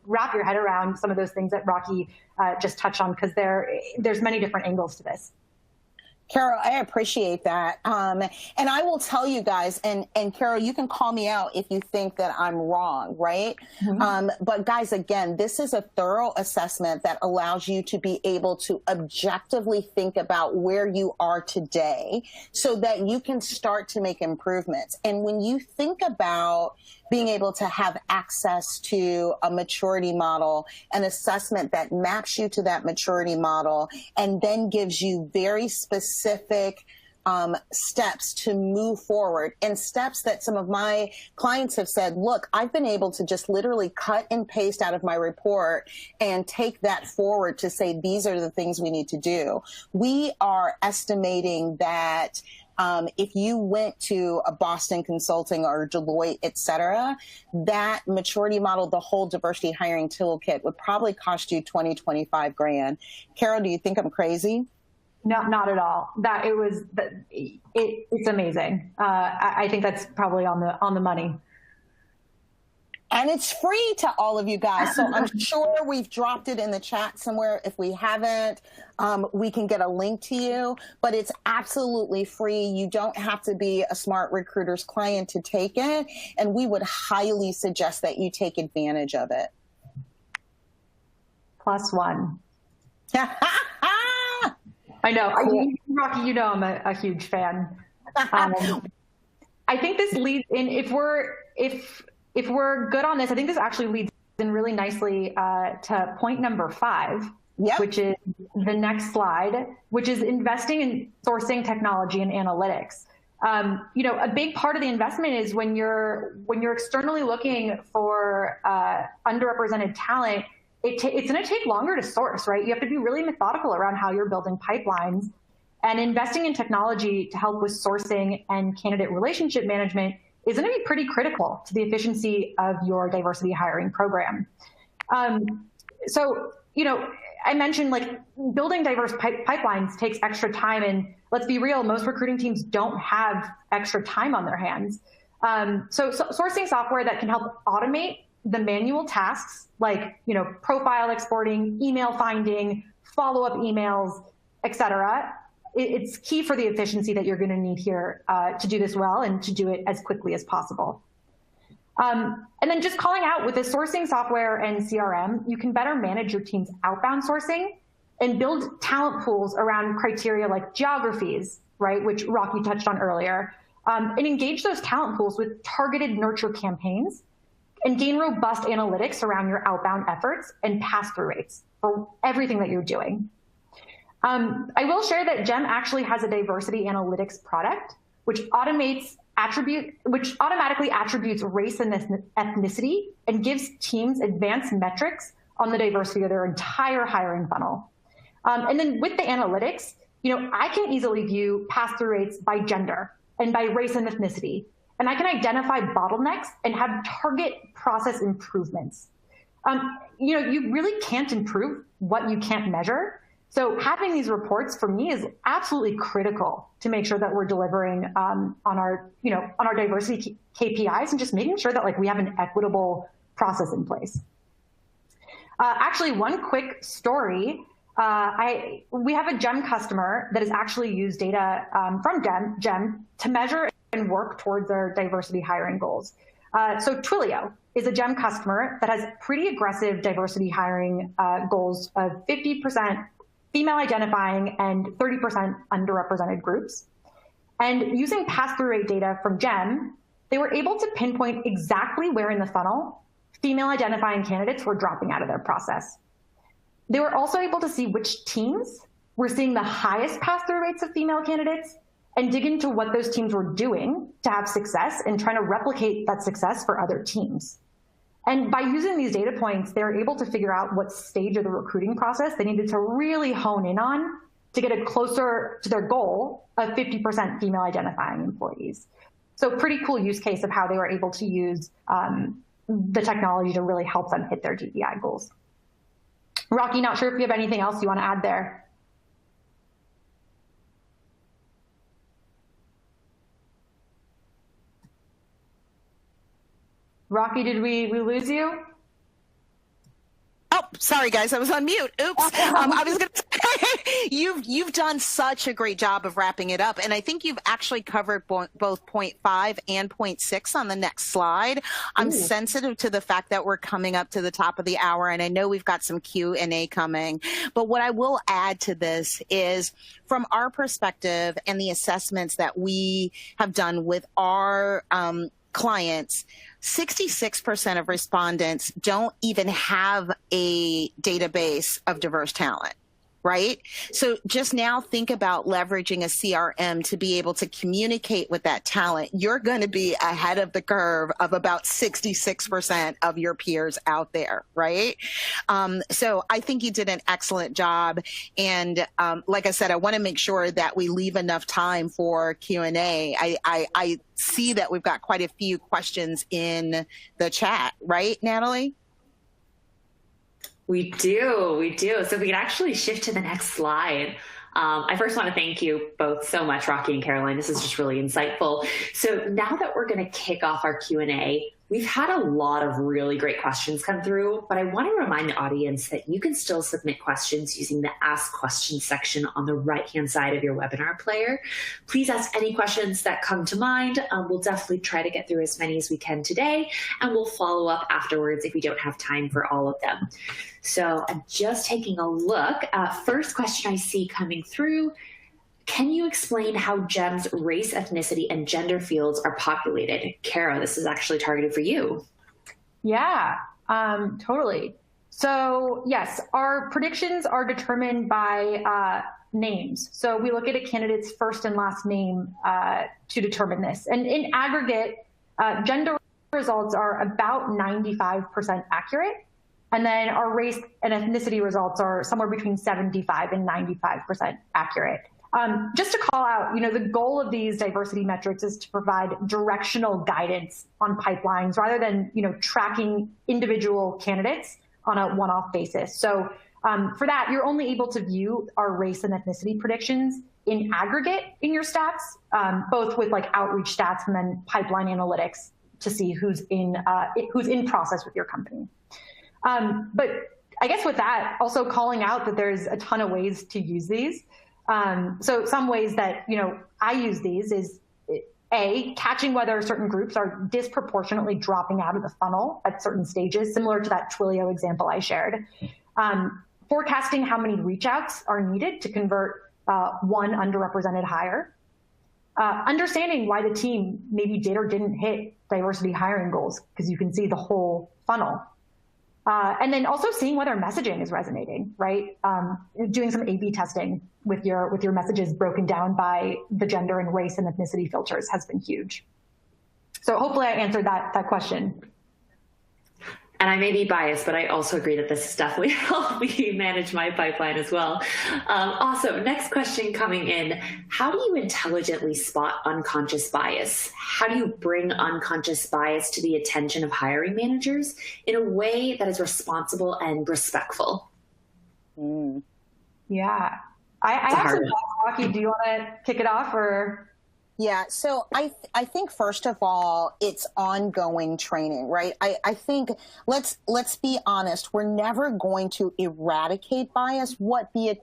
wrap your head around some of those things that Rocki just touched on, because there's many different angles to this. Carol, I appreciate that. And I will tell you guys, and Carol, you can call me out if you think that I'm wrong, right? Mm-hmm. But guys, again, this is a thorough assessment that allows you to be able to objectively think about where you are today so that you can start to make improvements. And when you think about being able to have access to a maturity model, an assessment that maps you to that maturity model, and then gives you very specific steps to move forward, and steps that some of my clients have said, look, I've been able to just literally cut and paste out of my report and take that forward to say, these are the things we need to do. We are estimating that if you went to a Boston Consulting or Deloitte, et cetera, that maturity model, the whole diversity hiring toolkit, would probably cost you 20, 25 grand. Carol, do you think I'm crazy? No, not at all. It's amazing. I think that's probably on the money. And it's free to all of you guys. So I'm sure we've dropped it in the chat somewhere. If we haven't, we can get a link to you, but it's absolutely free. You don't have to be a SmartRecruiters client to take it. And we would highly suggest that you take advantage of it. +1. I know. Rocki, I'm a huge fan. I think this leads in, if we're good on this, I think this actually leads in really nicely to point number 5, yep, which is the next slide, which is investing in sourcing technology and analytics. A big part of the investment is when you're externally looking for underrepresented talent, it's going to take longer to source, right? You have to be really methodical around how you're building pipelines, and investing in technology to help with sourcing and candidate relationship management is going to be pretty critical to the efficiency of your diversity hiring program. I mentioned like building diverse pipelines takes extra time, and let's be real, most recruiting teams don't have extra time on their hands. So sourcing software that can help automate the manual tasks like, profile exporting, email finding, follow-up emails, et cetera, it's key for the efficiency that you're going to need here to do this well and to do it as quickly as possible. And then just calling out, with the sourcing software and CRM, you can better manage your team's outbound sourcing and build talent pools around criteria like geographies, right, which Rocki touched on earlier, and engage those talent pools with targeted nurture campaigns and gain robust analytics around your outbound efforts and pass-through rates for everything that you're doing. I will share that Gem actually has a diversity analytics product, which automatically attributes race and ethnicity and gives teams advanced metrics on the diversity of their entire hiring funnel. And then with the analytics, I can easily view pass-through rates by gender and by race and ethnicity, and I can identify bottlenecks and have target process improvements. You really can't improve what you can't measure. So having these reports for me is absolutely critical to make sure that we're delivering on our diversity KPIs and just making sure that we have an equitable process in place. Actually, one quick story. We have a Gem customer that has actually used data from Gem to measure and work towards their diversity hiring goals. So Twilio is a Gem customer that has pretty aggressive diversity hiring goals of 50% female identifying and 30% underrepresented groups. And using pass-through rate data from Gem, they were able to pinpoint exactly where in the funnel female identifying candidates were dropping out of their process. They were also able to see which teams were seeing the highest pass-through rates of female candidates and dig into what those teams were doing to have success and trying to replicate that success for other teams. And by using these data points, they're able to figure out what stage of the recruiting process they needed to really hone in on to get it closer to their goal of 50% female identifying employees. So pretty cool use case of how they were able to use the technology to really help them hit their DEI goals. Rocki, not sure if you have anything else you want to add there. Rocki, did we lose you? Oh, sorry guys, I was on mute. Oops. I was going to say, you've done such a great job of wrapping it up, and I think you've actually covered both point 5 and point 6 on the next slide. I'm sensitive to the fact that we're coming up to the top of the hour, and I know we've got some Q&A coming. But what I will add to this is, from our perspective and the assessments that we have done with our clients, 66% of respondents don't even have a database of diverse talent, right? So just now think about leveraging a CRM to be able to communicate with that talent. You're going to be ahead of the curve of about 66% of your peers out there, right? So I think you did an excellent job. And like I said, I want to make sure that we leave enough time for Q&A. I see that we've got quite a few questions in the chat, right, Natalie? We do. So if we can actually shift to the next slide. I first want to thank you both so much, Rocki and Caroline. This is just really insightful. So now that we're going to kick off our Q&A, we've had a lot of really great questions come through, but I want to remind the audience that you can still submit questions using the Ask Questions section on the right-hand side of your webinar player. Please ask any questions that come to mind. We'll definitely try to get through as many as we can today, and we'll follow up afterwards if we don't have time for all of them. So I'm just taking a look. First question I see coming through: can you explain how GEM's race, ethnicity, and gender fields are populated? Kara, this is actually targeted for you. Yeah, totally. So yes, our predictions are determined by names. So we look at a candidate's first and last name to determine this. And in aggregate, gender results are about 95% accurate. And then our race and ethnicity results are somewhere between 75 and 95% accurate. Just to call out, the goal of these diversity metrics is to provide directional guidance on pipelines rather than, tracking individual candidates on a one-off basis. So for that, you're only able to view our race and ethnicity predictions in aggregate in your stats, both with outreach stats and then pipeline analytics to see who's in process with your company. But I guess with that, also calling out that there's a ton of ways to use these. So some ways that, I use these is A, catching whether certain groups are disproportionately dropping out of the funnel at certain stages, similar to that Twilio example I shared. Forecasting how many reach outs are needed to convert one underrepresented hire. understanding why the team maybe did or didn't hit diversity hiring goals, because you can see the whole funnel. And then also seeing whether messaging is resonating, right? Doing some A/B testing with your messages broken down by the gender and race and ethnicity filters has been huge. So hopefully I answered that question. And I may be biased, but I also agree that this has definitely helped me manage my pipeline as well. Also, next question coming in, how do you intelligently spot unconscious bias? How do you bring unconscious bias to the attention of hiring managers in a way that is responsible and respectful? Yeah. I have some thoughts. Rocki, do you want to kick it off or? Yeah, so I think first of all, it's ongoing training, right? I think let's be honest, we're never going to eradicate bias. What the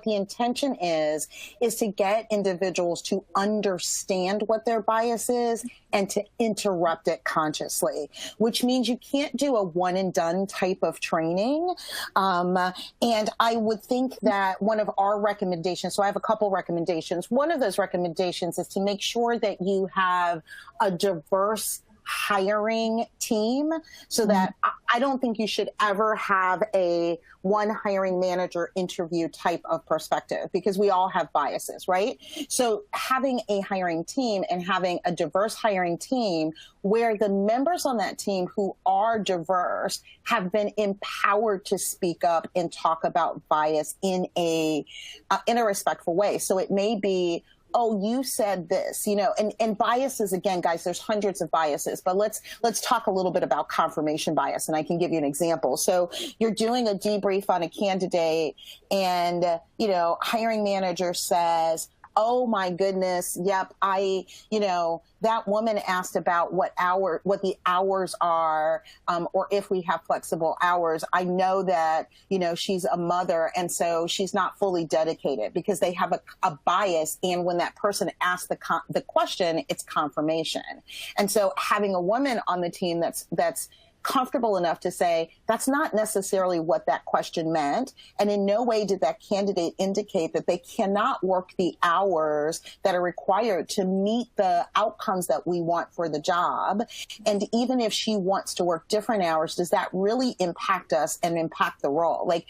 intention is to get individuals to understand what their bias is and to interrupt it consciously, which means you can't do a one and done type of training. And I would think that one of our recommendations, so I have a couple recommendations. One of those recommendations is to make sure that you have a diverse hiring team, so that I don't think you should ever have a one hiring manager interview type of perspective, because we all have biases, right? So having a hiring team and having a diverse hiring team where the members on that team who are diverse have been empowered to speak up and talk about bias in a respectful way. So it may be, oh, you said this, and biases, again, guys, there's hundreds of biases, but let's talk a little bit about confirmation bias. And I can give you an example. So you're doing a debrief on a candidate and, hiring manager says, oh my goodness, yep, that woman asked about what the hours are, or if we have flexible hours. I know that, she's a mother, and so she's not fully dedicated, because they have a bias. And when that person asks the question, it's confirmation. And so having a woman on the team that's comfortable enough to say, that's not necessarily what that question meant. And in no way did that candidate indicate that they cannot work the hours that are required to meet the outcomes that we want for the job. And even if she wants to work different hours, does that really impact us and impact the role? Like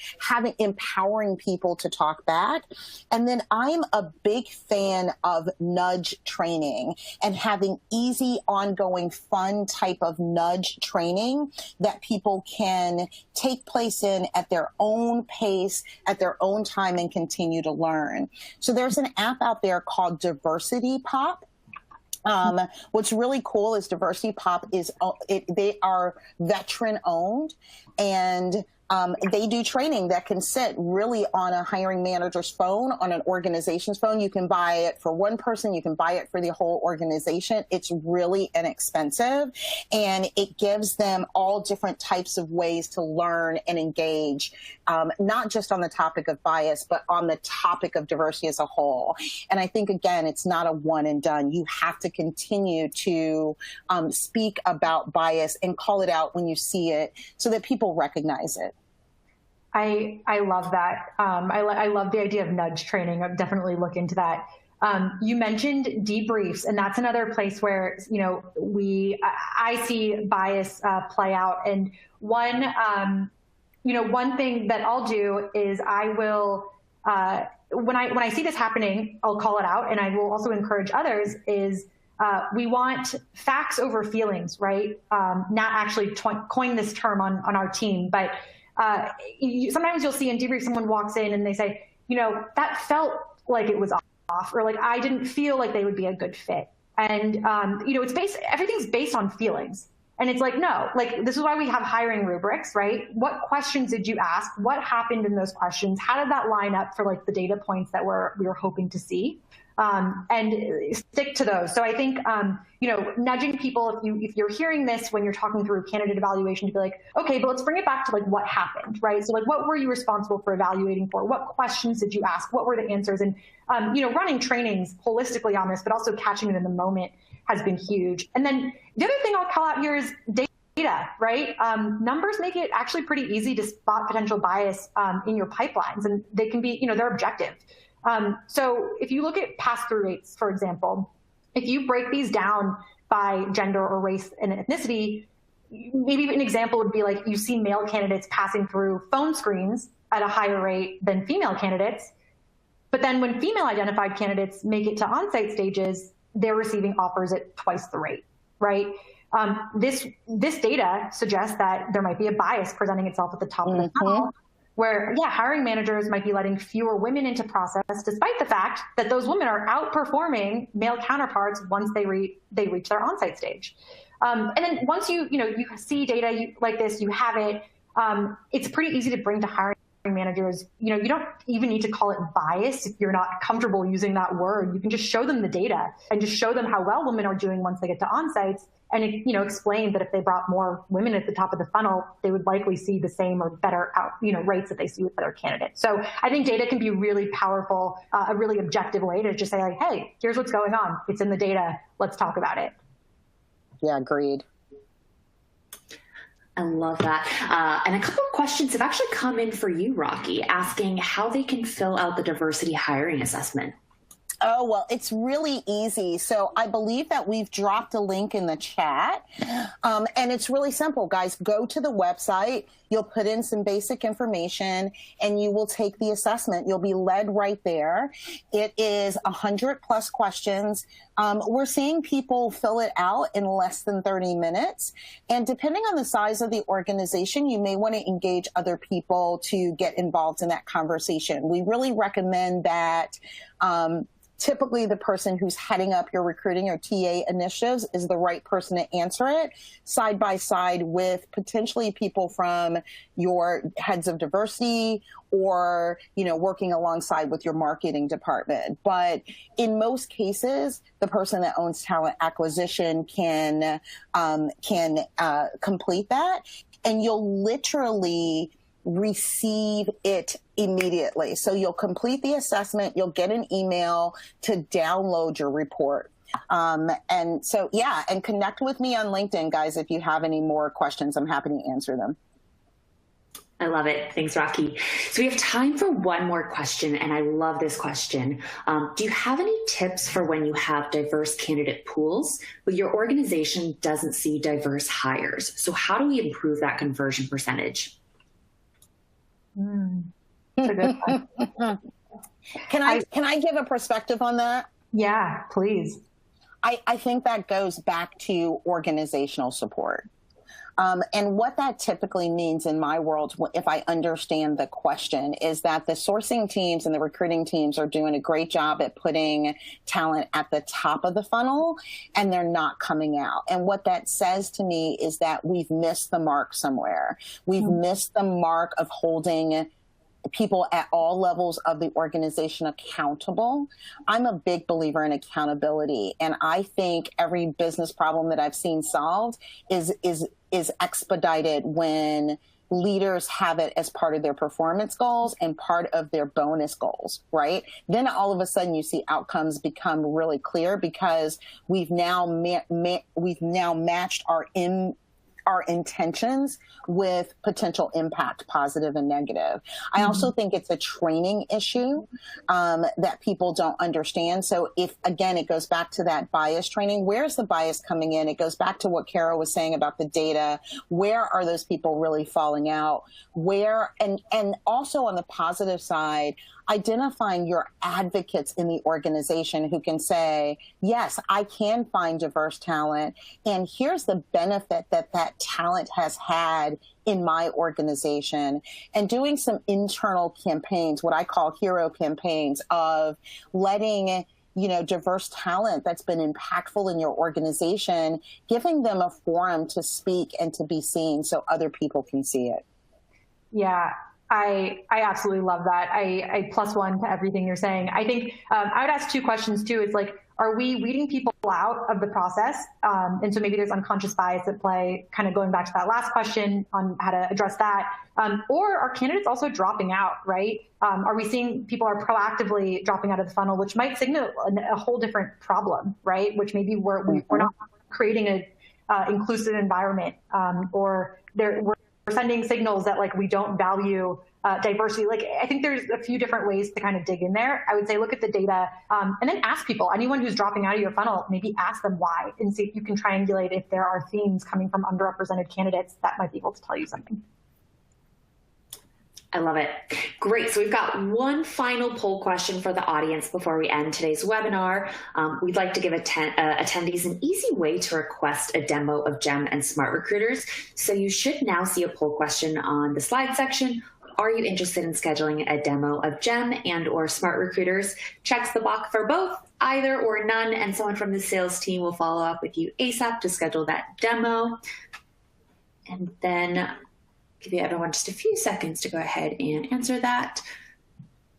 empowering people to talk back. And then I'm a big fan of nudge training and having easy, ongoing, fun type of nudge training that people can take place in at their own pace, at their own time, and continue to learn. So there's an app out there called Diversity Pop. What's really cool is Diversity Pop they are veteran owned, and they do training that can sit really on a hiring manager's phone, on an organization's phone. You can buy it for one person. You can buy it for the whole organization. It's really inexpensive, and it gives them all different types of ways to learn and engage, not just on the topic of bias, but on the topic of diversity as a whole. And I think, again, it's not a one and done. You have to continue to speak about bias and call it out when you see it so that people recognize it. I love that. I love the idea of nudge training. I'll definitely look into that. You mentioned debriefs, and that's another place where, I see bias play out. And one thing that I'll do is I will, when I see this happening, I'll call it out, and I will also encourage others is, we want facts over feelings, right? Not actually coin this term on our team, but sometimes you'll see in debrief, someone walks in and they say, that felt like it was off, or like, I didn't feel like they would be a good fit. And, everything's based on feelings. And it's like, no, like, this is why we have hiring rubrics, right? What questions did you ask? What happened in those questions? How did that line up for like the data points that we were hoping to see? And stick to those. So I think, nudging people, if you're hearing this when you're talking through candidate evaluation, to be like, okay, but let's bring it back to like what happened, right? So like, what were you responsible for evaluating for? What questions did you ask? What were the answers? And, running trainings holistically on this, but also catching it in the moment has been huge. And then the other thing I'll call out here is data, right? Numbers make it actually pretty easy to spot potential bias in your pipelines, and they can be, they're objective. So if you look at pass-through rates, for example, if you break these down by gender or race and ethnicity, maybe an example would be like you see male candidates passing through phone screens at a higher rate than female candidates. But then when female identified candidates make it to on-site stages, they're receiving offers at twice the rate, right? This data suggests that there might be a bias presenting itself at the top of the funnel, where, hiring managers might be letting fewer women into process, despite the fact that those women are outperforming male counterparts once they reach their on-site stage. And then once you see data like this, you have it, it's pretty easy to bring to hiring managers. You don't even need to call it bias if you're not comfortable using that word. You can just show them the data and just show them how well women are doing once they get to on-sites, and explain that if they brought more women at the top of the funnel, they would likely see the same or better rates that they see with other candidates. So I think data can be really powerful, a really objective way to just say, like, hey, here's what's going on. It's in the data. Let's talk about it. Yeah, agreed. I love that. And a couple of questions have actually come in for you, Rocki, asking how they can fill out the diversity hiring assessment. Oh, well, it's really easy. So I believe that we've dropped a link in the chat. And it's really simple, guys. Go to the website. You'll put in some basic information and you will take the assessment. You'll be led right there. It is 100+ questions. We're seeing people fill it out in less than 30 minutes. And depending on the size of the organization, you may want to engage other people to get involved in that conversation. We really recommend that typically the person who's heading up your recruiting or TA initiatives is the right person to answer it, side by side with potentially people from your heads of diversity or, working alongside with your marketing department. But in most cases, the person that owns talent acquisition can complete that, and you'll literally receive it immediately. So you'll complete the assessment, you'll get an email to download your report. And connect with me on LinkedIn, guys, if you have any more questions. I'm happy to answer them. I love it. Thanks, Rocki. So we have time for one more question, and I love this question. Do you have any tips for when you have diverse candidate pools, but your organization doesn't see diverse hires? So how do we improve that conversion percentage? That's a good one. Can I give a perspective on that? Yeah, please. I think that goes back to organizational support. And what that typically means in my world, if I understand the question, is that the sourcing teams and the recruiting teams are doing a great job at putting talent at the top of the funnel, and they're not coming out. And what that says to me is that we've missed the mark somewhere. We've missed the mark of holding people at all levels of the organization accountable. I'm a big believer in accountability. And I think every business problem that I've seen solved is expedited when leaders have it as part of their performance goals and part of their bonus goals, right? Then all of a sudden you see outcomes become really clear because we've now matched our intentions with potential impact, positive and negative. I also think it's a training issue that people don't understand. So if, again, it goes back to that bias training, where's the bias coming in? It goes back to what Kara was saying about the data. Where are those people really falling out? And also on the positive side, identifying your advocates in the organization who can say, yes, I can find diverse talent, and here's the benefit that talent has had in my organization, and doing some internal campaigns, what I call hero campaigns, of letting diverse talent that's been impactful in your organization, giving them a forum to speak and to be seen so other people can see it. Yeah. I absolutely love that. I +1 to everything you're saying. I think I would ask two questions too. Is like, are we weeding people out of the process? And so maybe there's unconscious bias at play, kind of going back to that last question on how to address that. Or are candidates also dropping out, right? Are we seeing people are proactively dropping out of the funnel, which might signal a whole different problem, right? Which maybe we're not creating a inclusive environment, or we're sending signals that like we don't value diversity. Like, I think there's a few different ways to kind of dig in there. I would say look at the data and then ask people, anyone who's dropping out of your funnel, maybe ask them why and see if you can triangulate if there are themes coming from underrepresented candidates that might be able to tell you something. I love it. Great. So we've got one final poll question for the audience before we end today's webinar. We'd like to give attendees an easy way to request a demo of Gem and SmartRecruiters. So you should now see a poll question on the slide section. Are you interested in scheduling a demo of Gem and or SmartRecruiters? Checks the box for both, either or none, and someone from the sales team will follow up with you ASAP to schedule that demo. And then give everyone just a few seconds to go ahead and answer that.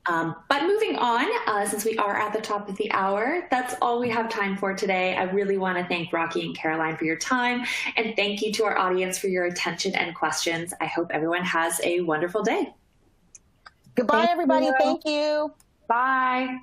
But moving on, since we are at the top of the hour, that's all we have time for today. I really want to thank Rocki and Caroline for your time, and thank you to our audience for your attention and questions. I hope everyone has a wonderful day. Goodbye, everybody. Thank you. Bye.